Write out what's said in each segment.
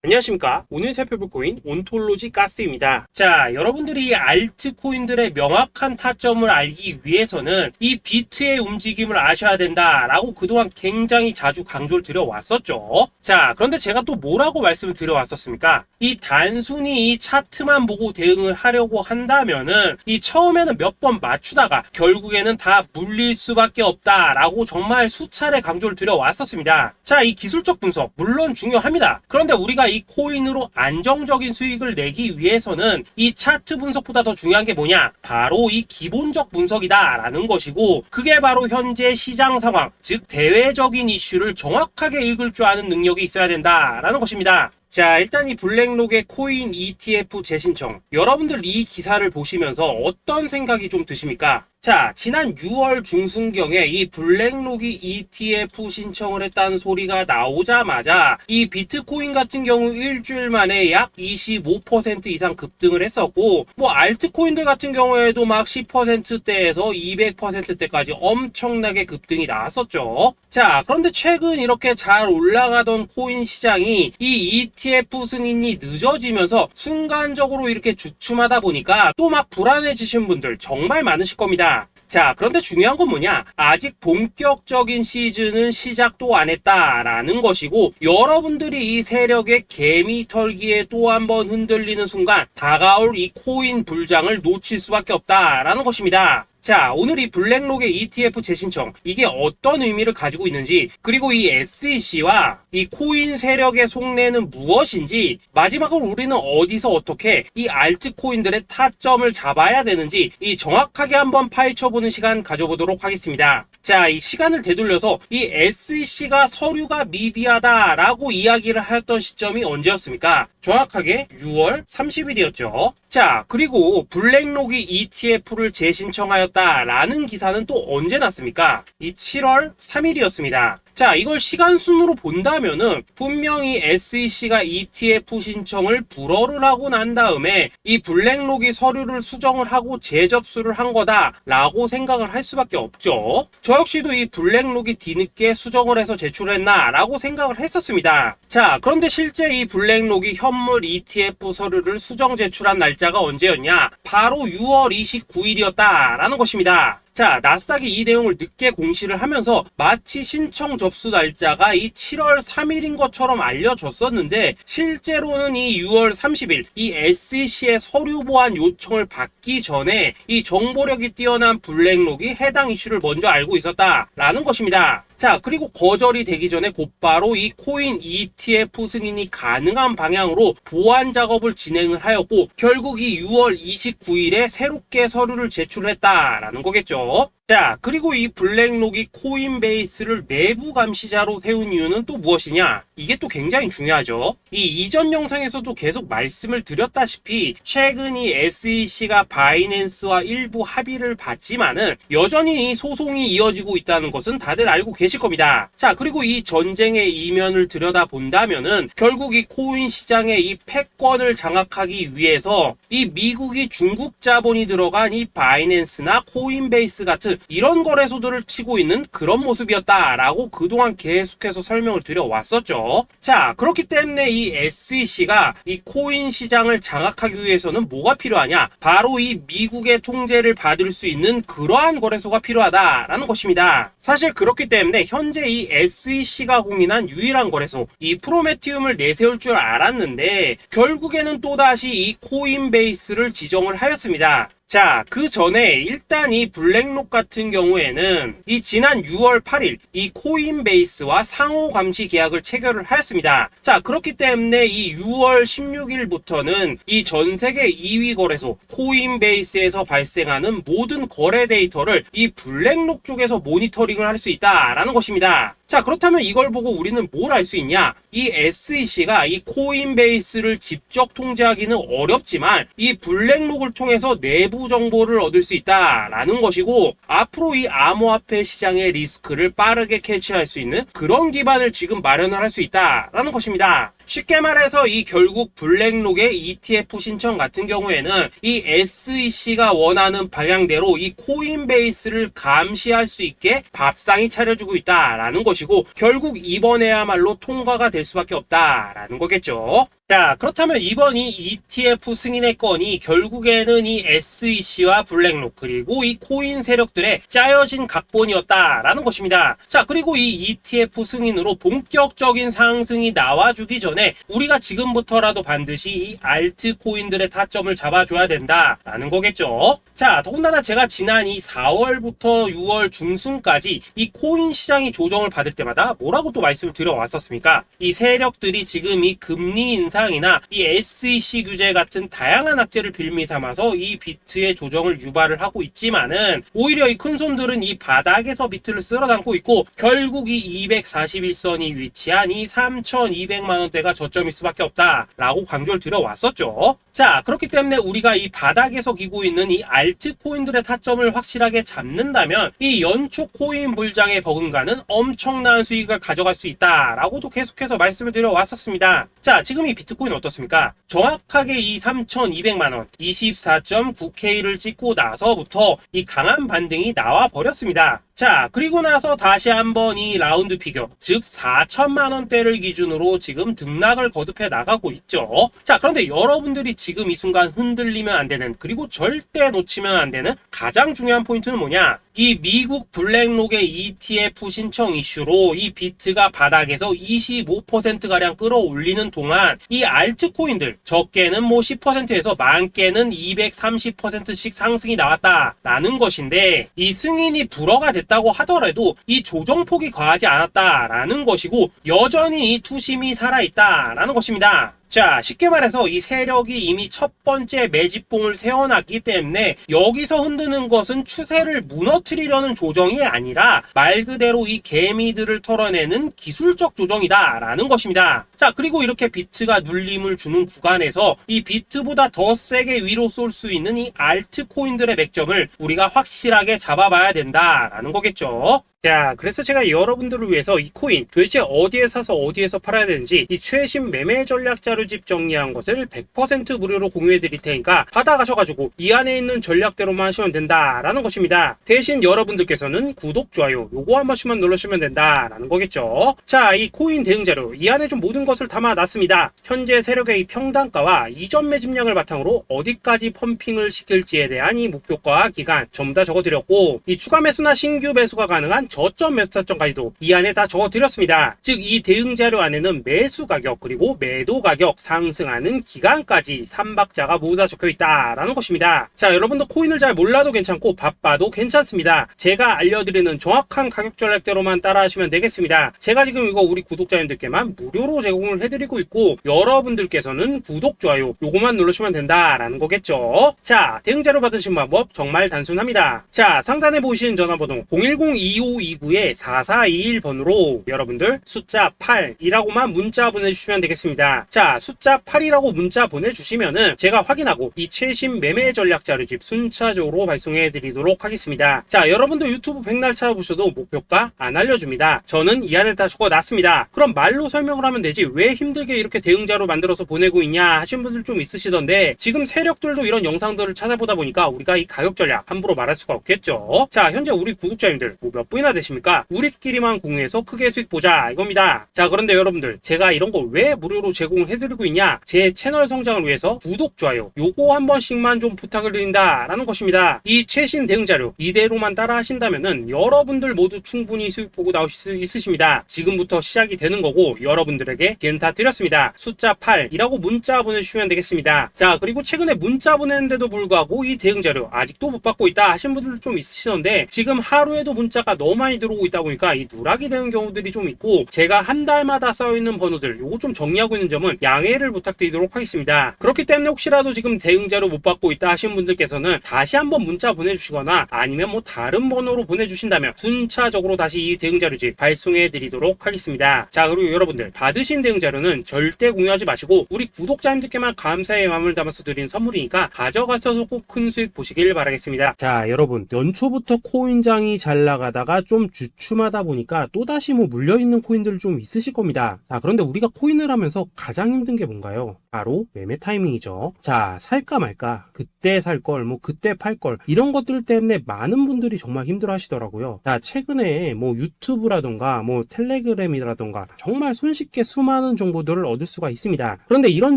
안녕하십니까. 오늘 살펴볼 코인 온톨로지 가스입니다. 자, 여러분들이 알트코인들의 명확한 타점을 알기 위해서는 이 비트의 움직임을 아셔야 된다라고 그동안 굉장히 자주 강조를 드려왔었죠. 자, 그런데 제가 또 뭐라고 말씀을 드려왔었습니까? 이 단순히 이 차트만 보고 대응을 하려고 한다면은 이 처음에는 몇 번 맞추다가 결국에는 다 물릴 수밖에 없다라고 정말 수차례 강조를 드려왔었습니다. 자, 이 기술적 분석 물론 중요합니다. 그런데 우리가 이 코인으로 안정적인 수익을 내기 위해서는 이 차트 분석보다 더 중요한 게 뭐냐? 바로 이 기본적 분석이다 라는 것이고, 그게 바로 현재 시장 상황, 즉 대외적인 이슈를 정확하게 읽을 줄 아는 능력이 있어야 된다라는 것입니다. 자, 일단 이 블랙록의 코인 ETF 재신청, 여러분들 이 기사를 보시면서 어떤 생각이 좀 드십니까? 자, 지난 6월 중순경에 이 블랙록이 ETF 신청을 했다는 소리가 나오자마자 이 비트코인 같은 경우 일주일 만에 약 25% 이상 급등을 했었고, 뭐 알트코인들 같은 경우에도 막 10%대에서 200%대까지 엄청나게 급등이 나왔었죠. 자, 그런데 최근 이렇게 잘 올라가던 코인 시장이 이 ETF 승인이 늦어지면서 순간적으로 이렇게 주춤하다 보니까 또 막 불안해지신 분들 정말 많으실 겁니다. 자, 그런데 중요한 건 뭐냐? 아직 본격적인 시즌은 시작도 안 했다라는 것이고, 여러분들이 이 세력의 개미 털기에 또 한 번 흔들리는 순간 다가올 이 코인 불장을 놓칠 수밖에 없다라는 것입니다. 자, 오늘 이 블랙록의 ETF 재신청, 이게 어떤 의미를 가지고 있는지, 그리고 이 SEC와 이 코인 세력의 속내는 무엇인지, 마지막으로 우리는 어디서 어떻게 이 알트코인들의 타점을 잡아야 되는지 이 정확하게 한번 파헤쳐보는 시간 가져보도록 하겠습니다. 자, 이 시간을 되돌려서 이 SEC가 서류가 미비하다라고 이야기를 하였던 시점이 언제였습니까? 정확하게 6월 30일이었죠. 자, 그리고 블랙록이 ETF를 재신청하였다라는 기사는 또 언제 났습니까? 이 7월 3일이었습니다. 자, 이걸 시간순으로 본다면은 분명히 SEC가 ETF 신청을 불허를 하고 난 다음에 이 블랙록이 서류를 수정을 하고 재접수를 한 거다라고 생각을 할 수밖에 없죠. 저 역시도 이 블랙록이 뒤늦게 수정을 해서 제출했나라고 생각을 했었습니다. 자, 그런데 실제 이 블랙록이 현물 ETF 서류를 수정 제출한 날짜가 언제였냐? 바로 6월 29일이었다라는 것입니다. 자, 나스닥이 이 내용을 늦게 공시를 하면서 마치 신청 접수 날짜가 이 7월 3일인 것처럼 알려졌었는데, 실제로는 이 6월 30일 이 SEC의 서류 보완 요청을 받기 전에 이 정보력이 뛰어난 블랙록이 해당 이슈를 먼저 알고 있었다라는 것입니다. 자, 그리고 거절이 되기 전에 곧바로 이 코인 ETF 승인이 가능한 방향으로 보완 작업을 진행을 하였고, 결국 이 6월 29일에 새롭게 서류를 제출했다라는 거겠죠. 자, 그리고 이 블랙록이 코인베이스를 내부 감시자로 세운 이유는 또 무엇이냐? 이게 또 굉장히 중요하죠. 이 이전 영상에서도 계속 말씀을 드렸다시피 최근 이 SEC가 바이낸스와 일부 합의를 봤지만은 여전히 이 소송이 이어지고 있다는 것은 다들 알고 계실 겁니다. 자, 그리고 이 전쟁의 이면을 들여다본다면은 결국 이 코인 시장의 이 패권을 장악하기 위해서 이 미국이 중국 자본이 들어간 이 바이낸스나 코인베이스 같은 이런 거래소들을 치고 있는 그런 모습이었다라고 그동안 계속해서 설명을 드려왔었죠. 자, 그렇기 때문에 이 SEC가 이 코인 시장을 장악하기 위해서는 뭐가 필요하냐? 바로 이 미국의 통제를 받을 수 있는 그러한 거래소가 필요하다라는 것입니다. 사실 그렇기 때문에 현재 이 SEC가 공인한 유일한 거래소, 이 프로메티움을 내세울 줄 알았는데 결국에는 또다시 이 코인베이스를 지정을 하였습니다. 자, 그 전에 일단 이 블랙록 같은 경우에는 이 지난 6월 8일 이 코인베이스와 상호 감시 계약을 체결을 하였습니다. 자, 그렇기 때문에 이 6월 16일부터는 이 전 세계 2위 거래소 코인베이스에서 발생하는 모든 거래 데이터를 이 블랙록 쪽에서 모니터링을 할 수 있다라는 것입니다. 자, 그렇다면 이걸 보고 우리는 뭘 알 수 있냐? 이 SEC가 이 코인베이스를 직접 통제하기는 어렵지만 이 블랙록을 통해서 내부 정보를 얻을 수 있다라는 것이고, 앞으로 이 암호화폐 시장의 리스크를 빠르게 캐치할 수 있는 그런 기반을 지금 마련을 할 수 있다라는 것입니다. 쉽게 말해서 이 결국 블랙록의 ETF 신청 같은 경우에는 이 SEC가 원하는 방향대로 이 코인베이스를 감시할 수 있게 밥상이 차려주고 있다라는 것이고, 결국 이번에야말로 통과가 될 수밖에 없다라는 거겠죠. 자, 그렇다면 이번 이 ETF 승인의 건이 결국에는 이 SEC와 블랙록 그리고 이 코인 세력들의 짜여진 각본이었다라는 것입니다. 자, 그리고 이 ETF 승인으로 본격적인 상승이 나와주기 전에 우리가 지금부터라도 반드시 이 알트코인들의 타점을 잡아줘야 된다라는 거겠죠. 자, 더군다나 제가 지난 이 4월부터 6월 중순까지 이 코인 시장이 조정을 받을 때마다 뭐라고 또 말씀을 드려왔었습니까? 이 세력들이 지금 이 금리 인상이나 이 SEC 규제 같은 다양한 악재를 빌미 삼아서 이 비트의 조정을 유발을 하고 있지만은, 오히려 이 큰손들은 이 바닥에서 비트를 쓸어 담고 있고, 결국 이 241선이 위치한 이 3,200만원대가 저점일 수밖에 없다라고 강조를 드려왔었죠. 자, 그렇기 때문에 우리가 이 바닥에서 기고 있는 이 알트코인들의 타점을 확실하게 잡는다면 이 연초 코인 불장의 버금가는 엄청난 수익을 가져갈 수 있다라고도 계속해서 말씀을 드려왔었습니다. 자, 지금 이 비트코인 어떻습니까? 정확하게 이 3,200만원 24.9K를 찍고 나서부터 이 강한 반등이 나와 버렸습니다. 자, 그리고 나서 다시 한번 이 라운드 피겨, 즉 4천만원대를 기준으로 지금 등락을 거듭해 나가고 있죠. 자, 그런데 여러분들이 지금 이 순간 흔들리면 안 되는, 그리고 절대 놓치면 안 되는 가장 중요한 포인트는 뭐냐? 이 미국 블랙록의 ETF 신청 이슈로 이 비트가 바닥에서 25%가량 끌어올리는 동안 이 알트코인들, 적게는 뭐 10%에서 많게는 230%씩 상승이 나왔다라는 것인데, 이 승인이 불허가 됐다고 하더라도 이 조정폭이 과하지 않았다라는 것이고, 여전히 이 투심이 살아있다라는 것입니다. 자, 쉽게 말해서 이 세력이 이미 첫 번째 매집봉을 세워놨기 때문에 여기서 흔드는 것은 추세를 무너뜨리려는 조정이 아니라 말 그대로 이 개미들을 털어내는 기술적 조정이다라는 것입니다. 자, 그리고 이렇게 비트가 눌림을 주는 구간에서 이 비트보다 더 세게 위로 쏠 수 있는 이 알트코인들의 맥점을 우리가 확실하게 잡아봐야 된다라는 거겠죠. 자, 그래서 제가 여러분들을 위해서 이 코인 도대체 어디에 사서 어디에서 팔아야 되는지 이 최신 매매 전략 자료집 정리한 것을 100% 무료로 공유해 드릴 테니까 받아가셔가지고 이 안에 있는 전략대로만 하시면 된다라는 것입니다. 대신 여러분들께서는 구독, 좋아요 요거 한 번씩만 눌러주시면 된다라는 거겠죠. 자, 이 코인 대응 자료 이 안에 좀 모든 것을 담아놨습니다. 현재 세력의 이 평단가와 이전 매집량을 바탕으로 어디까지 펌핑을 시킬지에 대한 이 목표가 기간 전부 다 적어드렸고, 이 추가 매수나 신규 매수가 가능한 저점 매수 타점까지도 이 안에 다 적어드렸습니다. 즉 이 대응 자료 안에는 매수 가격 그리고 매도 가격, 상승하는 기간까지 3박자가 모두 다 적혀있다라는 것입니다. 자, 여러분도 코인을 잘 몰라도 괜찮고 바빠도 괜찮습니다. 제가 알려드리는 정확한 가격 전략대로만 따라하시면 되겠습니다. 제가 지금 이거 우리 구독자님들께만 무료로 제공을 해드리고 있고, 여러분들께서는 구독, 좋아요 요거만 누르시면 된다라는 거겠죠. 자, 대응 자료 받으신 방법 정말 단순합니다. 자, 상단에 보이시는 전화번호 010-2529-4421번으로 여러분들 숫자 8이라고만 문자 보내주시면 되겠습니다. 자, 숫자 8이라고 문자 보내주시면은 제가 확인하고 이 최신 매매 전략 자료집 순차적으로 발송해 드리도록 하겠습니다. 자, 여러분도 유튜브 백날 찾아보셔도 목표가 안 알려줍니다. 저는 이 안에 다 적어놨습니다. 그럼 말로 설명을 하면 되지 왜 힘들게 이렇게 대응 자료 만들어서 보내고 있냐 하신 분들 좀 있으시던데, 지금 세력들도 이런 영상들을 찾아보다 보니까 우리가 이 가격 전략 함부로 말할 수가 없겠죠. 자, 현재 우리 구독자님들 뭐 몇 분이나 되십니까? 우리끼리만 공유해서 크게 수익 보자 이겁니다. 자, 그런데 여러분들 제가 이런 거 왜 무료로 제공을 해드리고 있냐? 제 채널 성장을 위해서 구독, 좋아요 요거 한 번씩만 좀 부탁을 드린다라는 것입니다. 이 최신 대응 자료 이대로만 따라 하신다면은 여러분들 모두 충분히 수익 보고 나오실 수 있으십니다. 지금부터 시작이 되는 거고, 여러분들에게 기회는 다 드렸습니다. 숫자 8이라고 문자 보내주시면 되겠습니다. 자, 그리고 최근에 문자 보냈는데도 불구하고 이 대응 자료 아직도 못 받고 있다 하신 분들도 좀 있으시던데, 지금 하루에도 문자가 너무 많이 들어오고 있다 보니까 이 누락이 되는 경우들이 좀 있고, 제가 한 달마다 쌓여있는 번호들 요거 좀 정리하고 있는 점은 양해를 부탁드리도록 하겠습니다. 그렇기 때문에 혹시라도 지금 대응 자료 못 받고 있다 하신 분들께서는 다시 한번 문자 보내주시거나 아니면 뭐 다른 번호로 보내주신다면 순차적으로 다시 이 대응 자료집 발송해 드리도록 하겠습니다. 자, 그리고 여러분들 받으신 대응 자료는 절대 공유하지 마시고 우리 구독자님들께만 감사의 마음을 담아서 드린 선물이니까 가져가셔서 꼭 큰 수익 보시길 바라겠습니다. 자, 여러분 연초부터 코인장이 잘 나가다가 좀 주춤하다 보니까 또다시 뭐 물려있는 코인들 좀 있으실 겁니다. 자, 그런데 우리가 코인을 하면서 가장 힘든 게 뭔가요? 바로 매매 타이밍이죠. 자, 살까 말까, 그때 살 걸, 뭐 그때 팔 걸, 이런 것들 때문에 많은 분들이 정말 힘들어 하시더라고요. 자, 최근에 뭐 유튜브라던가 뭐 텔레그램이라던가 정말 손쉽게 수많은 정보들을 얻을 수가 있습니다. 그런데 이런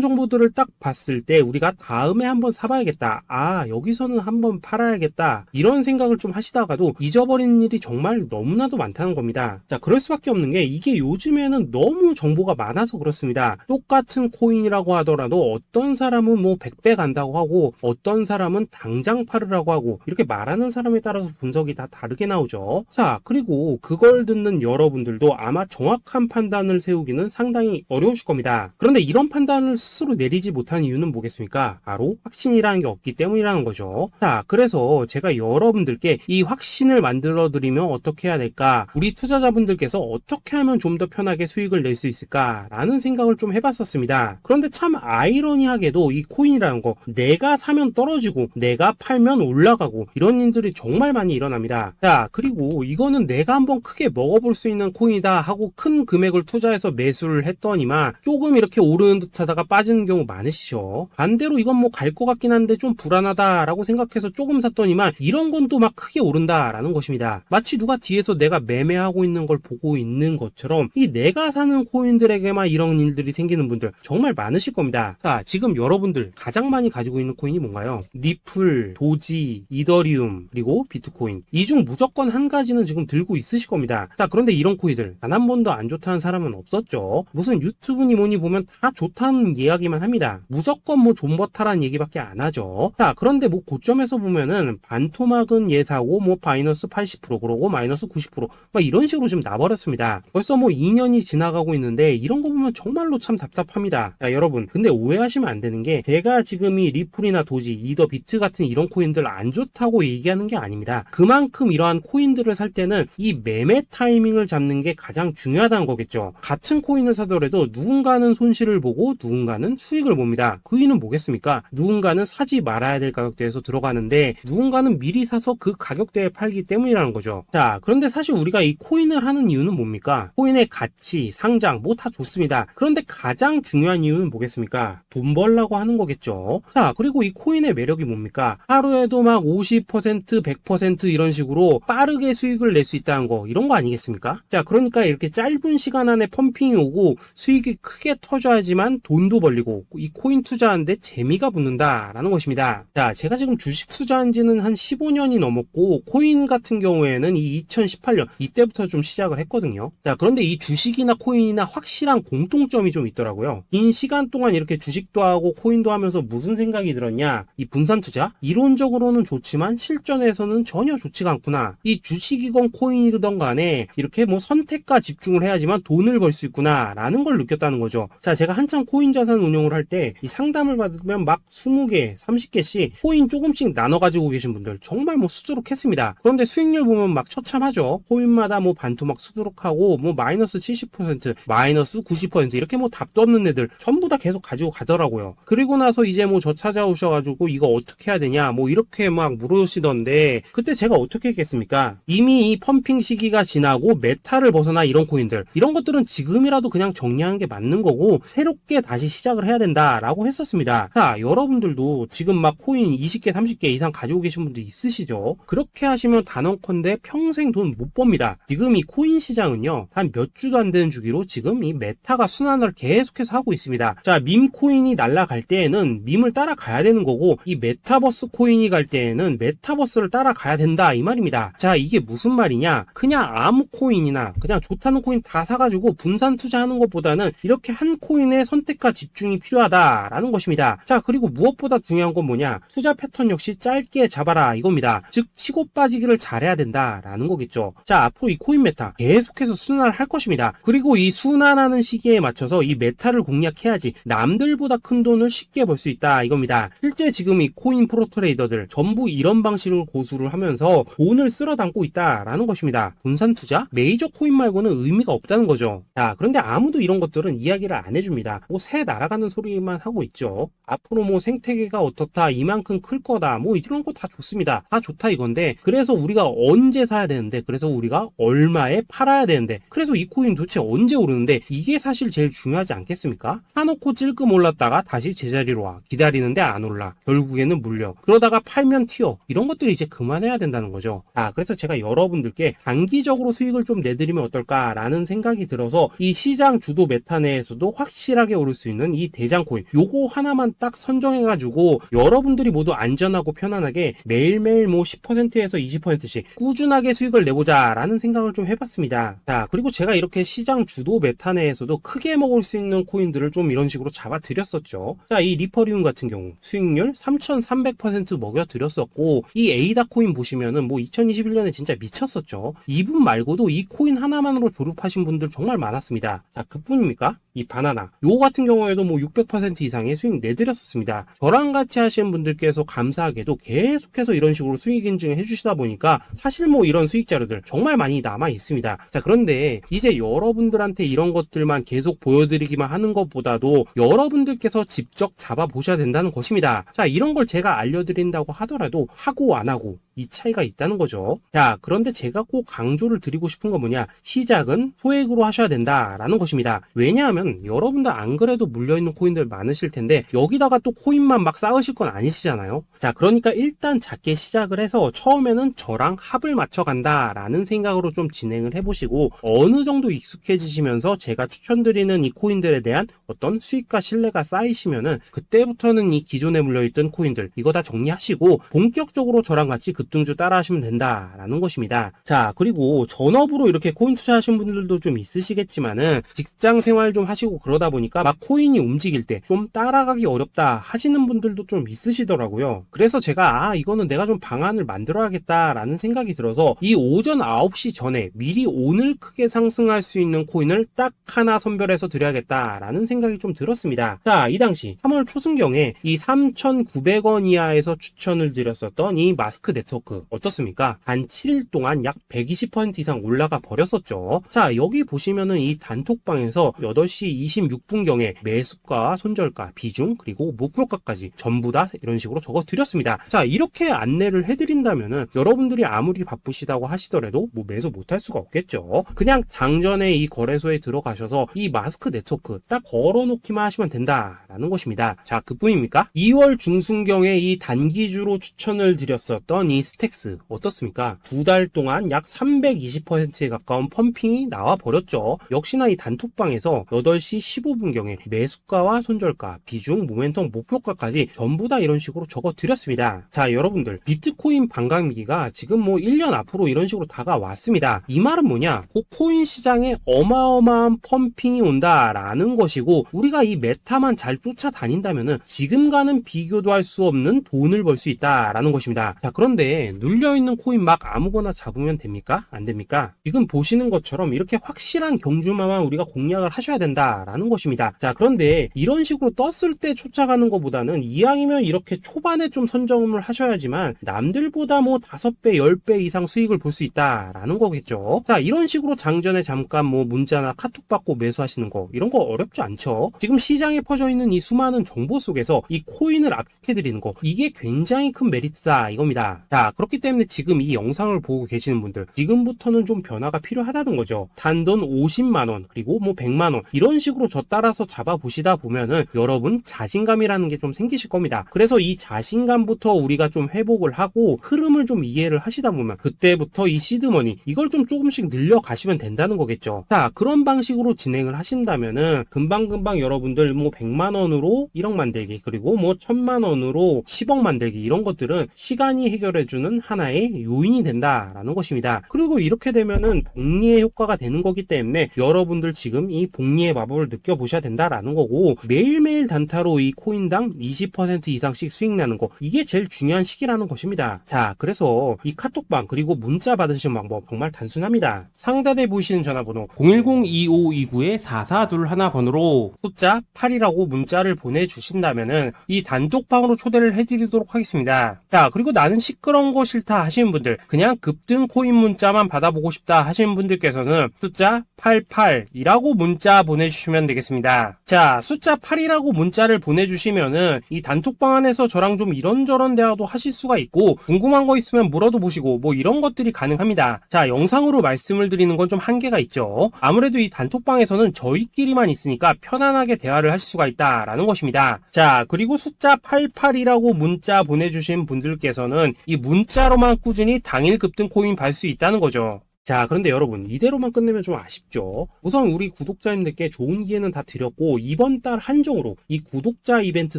정보들을 딱 봤을 때 우리가 다음에 한번 사봐야겠다, 아 여기서는 한번 팔아야겠다, 이런 생각을 좀 하시다가도 잊어버리는 일이 정말 너무나도 많다는 겁니다. 자, 그럴 수밖에 없는 게 이게 요즘에는 너무 정보가 많아서 그렇습니다. 똑같은 코인이라고 하더라도 어떤 사람은 뭐 100배 간다고 하고 어떤 사람은 당장 팔으라고 하고, 이렇게 말하는 사람에 따라서 분석이 다 다르게 나오죠. 자, 그리고 그걸 듣는 여러분들도 아마 정확한 판단을 세우기는 상당히 어려우실 겁니다. 그런데 이런 판단을 스스로 내리지 못한 이유는 뭐겠습니까? 바로 확신이라는 게 없기 때문이라는 거죠. 자, 그래서 제가 여러분들께 이 확신을 만들어 드리면 어떻게 해야 될까, 우리 투자자분들께서 어떻게 하면 좀 더 편하게 수익을 낼 수 있을까 라는 생각을 좀 해봤었습니다. 그런데 참 아이러니하게도 이 코인이라는 거, 내가 사면 떨어지고 내가 팔면 올라가고 이런 일들이 정말 많이 일어납니다. 자, 그리고 이거는 내가 한번 크게 먹어볼 수 있는 코인이다 하고 큰 금액을 투자해서 매수를 했더니만 조금 이렇게 오르는 듯 하다가 빠지는 경우 많으시죠. 반대로 이건 뭐 갈 것 같긴 한데 좀 불안하다 라고 생각해서 조금 샀더니만 이런 건 또 막 크게 오른다 라는 것입니다. 마치 누가 뒤에서 내가 매매하고 있는 걸 보고 있는 것처럼 이 내가 사는 코인들에게만 이런 일들이 생기는 분들 정말 많으실 겁니다. 자, 지금 여러분들 가장 많이 가지고 있는 코인이 뭔가요? 리플, 도지, 이더리움, 그리고 비트코인. 이 중 무조건 한 가지는 지금 들고 있으실 겁니다. 자, 그런데 이런 코인들 단 한 번도 안 좋다는 사람은 없었죠. 무슨 유튜브니 뭐니 보면 다 좋다는 이야기만 합니다. 무조건 뭐 존버타라는 얘기밖에 안 하죠. 자, 그런데 뭐 고점에서 보면은 반토막은 예사고 뭐 마이너스 80% 그러고 마이너스 90% 막 이런 식으로 지금 나버렸습니다. 벌써 뭐 2년이 지나가고 있는데 이런 거 보면 정말로 참 답답합니다. 자, 여러분, 근데 오해하시면 안 되는 게 제가 지금 이 리플이나 도지, 이더, 비트 같은 이런 코인들 안 좋다고 얘기하는 게 아닙니다. 그만큼 이러한 코인들을 살 때는 이 매매 타이밍을 잡는 게 가장 중요하다는 거겠죠. 같은 코인을 사더라도 누군가는 손실을 보고 누군가는 수익을 봅니다. 그 이유는 뭐겠습니까? 누군가는 사지 말아야 될 가격대에서 들어가는데 누군가는 미리 사서 그 가격대에 팔기 때문이라는 거죠. 자, 그런데 사실 우리가 이 코인을 하는 이유는 뭡니까? 코인의 가치, 상장 뭐 다 좋습니다. 그런데 가장 중요한 이유는 뭐겠습니까? 돈 벌라고 하는 거겠죠. 자, 그리고 이 코인의 매력이 뭡니까? 하루에도 막 50%, 100% 이런 식으로 빠르게 수익을 낼 수 있다는 거, 이런 거 아니겠습니까? 자, 그러니까 이렇게 짧은 시간 안에 펌핑이 오고 수익이 크게 터져야지만 돈도 벌리고 이 코인 투자하는데 재미가 붙는다라는 것입니다. 자, 제가 지금 주식 투자한 지는 한 15년이 넘었고 코인 같은 경우에는 이 2018년 이때부터 좀 시작을 했거든요. 자, 그런데 이 주식이나 코인이나 확실한 공통점이 좀 있더라고요. 긴 시간 동안 이렇게 주식도 하고 코인도 하면서 무슨 생각이 들었냐? 이 분산 투자? 이론적으로는 좋지만 실전에서는 전혀 좋지가 않구나. 이 주식이건 코인이든 간에 이렇게 뭐 선택과 집중을 해야지만 돈을 벌 수 있구나 라는 걸 느꼈다는 거죠. 자, 제가 한창 코인 자산 운용을 할 때 이 상담을 받으면 막 20개, 30개씩 코인 조금씩 나눠 가지고 계신 분들 정말 뭐 수두룩했습니다. 그런데 수익률 보면 막 처참하죠. 코인마다 뭐 반토막 수두룩하고 뭐 마이너스 70%, 마이너스 90% 이렇게 뭐 답도 없는 애들 전부 다 계속 가지고 가더라고요. 그리고 나서 이제 뭐 저 찾아오셔가지고 이거 어떻게 해야 되냐 뭐 이렇게 막 물으시던데 그때 제가 어떻게 했겠습니까? 이미 이 펌핑 시기가 지나고 메타를 벗어나 이런 코인들, 이런 것들은 지금이라도 그냥 정리하는 게 맞는 거고 새롭게 다시 시작을 해야 된다라고 했었습니다. 자, 여러분들도 지금 막 코인 20개, 30개 이상 가지고 계신 분들 있으시죠? 그렇게 하시면 단언컨대 평생 돈 못 법니다. 지금 이 코인 시장은요, 한 몇 주도 안 되는 주기로 지금 이 메타가 순환을 계속해서 하고 있습니다. 자, 밈 코인이 날아갈 때에는 밈을 따라가야 되는 거고 이 메타버스 코인이 갈 때에는 메타버스를 따라가야 된다 이 말입니다. 자, 이게 무슨 말이냐? 그냥 아무 코인이나 그냥 좋다는 코인 다 사가지고 분산 투자하는 것보다는 이렇게 한 코인의 선택과 집중이 필요하다라는 것입니다. 자, 그리고 무엇보다 중요한 건 뭐냐? 투자 패턴 역시 짧게 잡아라 이겁니다. 즉 치고 빠지기를 잘해야 된다라는 거겠죠. 자, 앞으로 이 코인 메타 계속해서 순환을 할 것입니다. 그리고 이 순환하는 시기에 맞춰서 이 메타를 공략해야지 남들보다 큰 돈을 쉽게 벌 수 있다 이겁니다. 실제 지금 이 코인 프로 트레이더들 전부 이런 방식으로 고수를 하면서 돈을 쓸어 담고 있다라는 것입니다. 분산 투자? 메이저 코인 말고는 의미가 없다는 거죠. 자, 그런데 아무도 이런 것들은 이야기를 안 해줍니다. 뭐 새 날아가는 소리만 하고 있죠. 앞으로 뭐 생태계가 어떻다, 이만큼 클 거다, 뭐 이런 거 다 좋습니다. 다 좋다 이건데 그래서 우리가 언제 사야 되는 되는데, 그래서 우리가 얼마에 팔아야 되는데, 그래서 이 코인 도대체 언제 오르는데, 이게 사실 제일 중요하지 않겠습니까? 사놓고 찔끔 올랐다가 다시 제자리로 와, 기다리는데 안 올라, 결국에는 물려, 그러다가 팔면 튀어, 이런 것들이 이제 그만해야 된다는 거죠. 그래서 제가 여러분들께 단기적으로 수익을 좀 내드리면 어떨까라는 생각이 들어서 이 시장 주도 메타 내에서도 확실하게 오를 수 있는 이 대장 코인, 요거 하나만 딱 선정해가지고 여러분들이 모두 안전하고 편안하게 매일매일 뭐 10%에서 20%씩 꾸준하게 수익을 내보자 라는 생각을 좀 해봤습니다. 자, 그리고 제가 이렇게 시장 주도 메타 내에서도 크게 먹을 수 있는 코인들을 좀 이런 식으로 잡아드렸었죠. 자, 이 리퍼리움 같은 경우 수익률 3300% 먹여드렸었고, 이 에이다 코인 보시면은 뭐 2021년에 진짜 미쳤었죠. 이분 말고도 이 코인 하나만으로 졸업하신 분들 정말 많았습니다. 자, 그뿐입니까? 이 바나나 요 같은 경우에도 뭐 600% 이상의 수익 내드렸었습니다. 저랑 같이 하시는 분들께서 감사하게도 계속해서 이런 식으로 수익 인증을 해주시다 보니까 사실 뭐 이런 수익 자료들 정말 많이 남아 있습니다. 자, 그런데 이제 여러분들한테 이런 것들만 계속 보여드리기만 하는 것보다도 여러분들께서 직접 잡아보셔야 된다는 것입니다. 자, 이런 걸 제가 알려드린다고 하더라도 하고 안 하고 이 차이가 있다는 거죠. 자, 그런데 제가 꼭 강조를 드리고 싶은 건 뭐냐, 시작은 소액으로 하셔야 된다라는 것입니다. 왜냐하면 여러분들 안 그래도 물려있는 코인들 많으실 텐데 여기다가 또 코인만 막 쌓으실 건 아니시잖아요. 자, 그러니까 일단 작게 시작을 해서 처음에는 저랑 합을 맞춰 간다라는 생각으로 좀 진행을 해보시고, 어느 정도 익숙해지시면서 제가 추천드리는 이 코인들에 대한 어떤 수익과 신뢰가 쌓이시면은 그때부터는 이 기존에 물려있던 코인들 이거 다 정리하시고 본격적으로 저랑 같이 급등주 따라 하시면 된다라는 것입니다. 자, 그리고 전업으로 이렇게 코인 투자하신 분들도 좀 있으시겠지만은 직장 생활 좀 하시고 그러다 보니까 막 코인이 움직일 때 좀 따라가기 어렵다 하시는 분들도 좀 있으시더라고요. 그래서 제가 이거는 내가 좀 방안을 만들어야겠다라는 생각이 들어서 이 오전 9시 전에 미리 오늘 크게 상승할 수 있는 코인을 딱 하나 선별해서 드려야겠다라는 생각이 좀 들었습니다. 자, 이 당시 3월 초순경에 이 3,900원 이하에서 추천을 드렸었던 이 마스크 네트워크 어떻습니까? 단 7일 동안 약 120% 이상 올라가 버렸었죠. 자, 여기 보시면은 이 단톡방에서 8시 26분경에 매수가, 손절가, 비중, 그리고 목표가까지 전부 다 이런 식으로 적어 드렸습니다. 자, 이렇게 안내를 해드린다면은 여러분들이 아무리 바쁘시다고 하시더라도 뭐 매수 못할 수가 없겠죠. 그냥 장전에 이 거래소에 들어가셔서 이 마스크 네트워크 딱 걸어놓기만 하시면 된다라는 것입니다. 자, 그뿐입니까? 2월 중순경에 이 단기주로 추천을 드렸었던 이 스택스 어떻습니까? 2달 동안 약 320%에 가까운 펌핑이 나와 버렸죠. 역시나 이 단톡방에서 8시 15분경에 매수가와 손절가, 비중, 모멘텀, 목표가까지 전부 다 이런 식으로 적어 드렸습니다. 자, 여러분들 비트코인 반감기가 지금 뭐 1년 앞으로 이런 식으로 다가왔습니다. 이 말은 뭐냐? 코인 시장에 어마어마한 펌핑이 온다라는 것이고, 우리가 이 메타만 잘 쫓아다닌다면은 지금과는 비교도 할 수 없는 돈을 벌 수 있다라는 것입니다. 자, 그런데 눌려있는 코인 막 아무거나 잡으면 됩니까? 안 됩니까? 지금 보시는 것처럼 이렇게 확실한 경주마만 우리가 공략을 하셔야 된다라는 것입니다. 자, 그런데 이런 식으로 떴을 때 쫓아가는 것보다는 이왕이면 이렇게 초반에 좀 선점을 하셔야지만 남들보다 뭐 5배, 10배 이상 수익을 볼 수 있다라는 거겠죠. 자, 이런 식으로 장전에 잠깐 뭐 문자나 카톡 받고 매수하시는 거 이런 거 어렵지 않죠. 지금 시장에 퍼져 있는 이 수많은 정보 속에서 이 코인을 압축해드리는 거, 이게 굉장히 큰 메리트다 이겁니다. 자, 그렇기 때문에 지금 이 영상을 보고 계시는 분들 지금부터는 좀 변화가 필요하다는 거죠. 단돈 50만원 그리고 뭐 100만원 이런 식으로 저 따라서 잡아보시다 보면은 여러분 자신감이라는 게 좀 생기실 겁니다. 그래서 이 자신감부터 우리가 좀 회복을 하고 흐름을 좀 이해를 하시다 보면 그때부터 이 시드머니 이걸 좀 조금씩 늘려가시면 된다는 거겠죠. 자, 그런 방식으로 진행을 하신다면은 금방금방 여러분들 뭐 100만원으로 1억 만들기, 그리고 뭐 1000만원으로 10억 만들기, 이런 것들은 시간이 해결해주는 하나의 요인이 된다라는 것입니다. 그리고 이렇게 되면은 복리의 효과가 되는 거기 때문에 여러분들 지금 이 복리의 마법을 느껴보셔야 된다라는 거고, 매일매일 단타로 이 코인당 20% 이상씩 수익 나는 거, 이게 제일 중요한 시기라는 것입니다. 자, 그래서 이 카톡방 그리고 문자 받으시는 방법 정말 단순합니다. 상단에 보이시는 전화번호 010-2529-4421 번호로 숫자 8이라고 문자를 보내주신다면은 이 단톡방으로 초대를 해드리도록 하겠습니다. 자, 그리고 나는 시끄러운 거 싫다 하시는 분들, 그냥 급등 코인 문자만 받아보고 싶다 하시는 분들께서는 숫자 88이라고 문자 보내주시면 보내주시면 되겠습니다. 자, 숫자 8이라고 문자를 보내주시면은 이 단톡방 안에서 저랑 좀 이런저런 대화도 하실 수가 있고 궁금한 거 있으면 물어도 보시고 뭐 이런 것들이 가능합니다. 자, 영상으로 말씀을 드리는 건 좀 한계가 있죠. 아무래도 이 단톡방에서는 저희끼리만 있으니까 편안하게 대화를 하실 수가 있다라는 것입니다. 자, 그리고 숫자 88이라고 문자 보내주신 분들께서는 이 문자로만 꾸준히 당일 급등 코인 받을 수 있다는 거죠. 자, 그런데 여러분, 이대로만 끝내면 좀 아쉽죠. 우선 우리 구독자님들께 좋은 기회는 다 드렸고 이번 달 한정으로 이 구독자 이벤트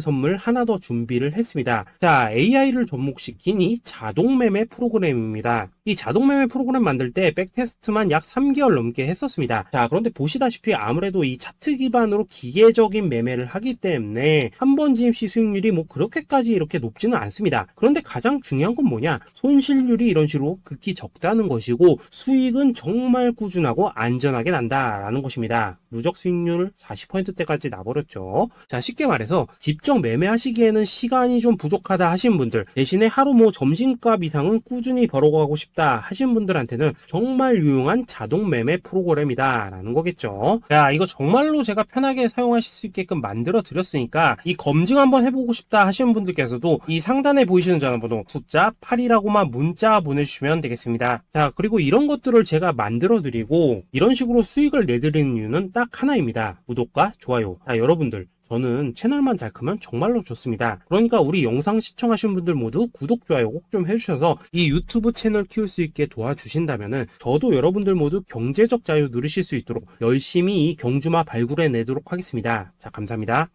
선물 하나 더 준비를 했습니다. 자, AI를 접목시킨 이 자동매매 프로그램입니다. 이 자동매매 프로그램 만들 때 백테스트만 약 3개월 넘게 했었습니다. 자, 그런데 보시다시피 아무래도 이 차트 기반으로 기계적인 매매를 하기 때문에 한 번 진입 시 수익률이 뭐 그렇게까지 이렇게 높지는 않습니다. 그런데 가장 중요한 건 뭐냐? 손실률이 이런 식으로 극히 적다는 것이고 수익은 정말 꾸준하고 안전하게 난다라는 것입니다. 누적 수익률 40%대까지 나버렸죠. 자, 쉽게 말해서 직접 매매하시기에는 시간이 좀 부족하다 하신 분들, 대신에 하루 뭐 점심값 이상은 꾸준히 벌어가고 싶다 하신 분들한테는 정말 유용한 자동 매매 프로그램이다 라는 거겠죠. 자, 이거 정말로 제가 편하게 사용하실 수 있게끔 만들어 드렸으니까 이 검증 한번 해보고 싶다 하시는 분들께서도 이 상단에 보이시는 전화번호 숫자 8이라고만 문자 보내주시면 되겠습니다. 자, 그리고 이런 것들을 제가 만들어 드리고 이런 식으로 수익을 내드리는 이유는 딱 하나입니다. 구독과 좋아요. 자, 여러분들, 저는 채널만 잘 크면 정말로 좋습니다. 그러니까 우리 영상 시청하신 분들 모두 구독, 좋아요 꼭 좀 해주셔서 이 유튜브 채널 키울 수 있게 도와주신다면은 저도 여러분들 모두 경제적 자유 누리실 수 있도록 열심히 이 경주마 발굴해 내도록 하겠습니다. 자, 감사합니다.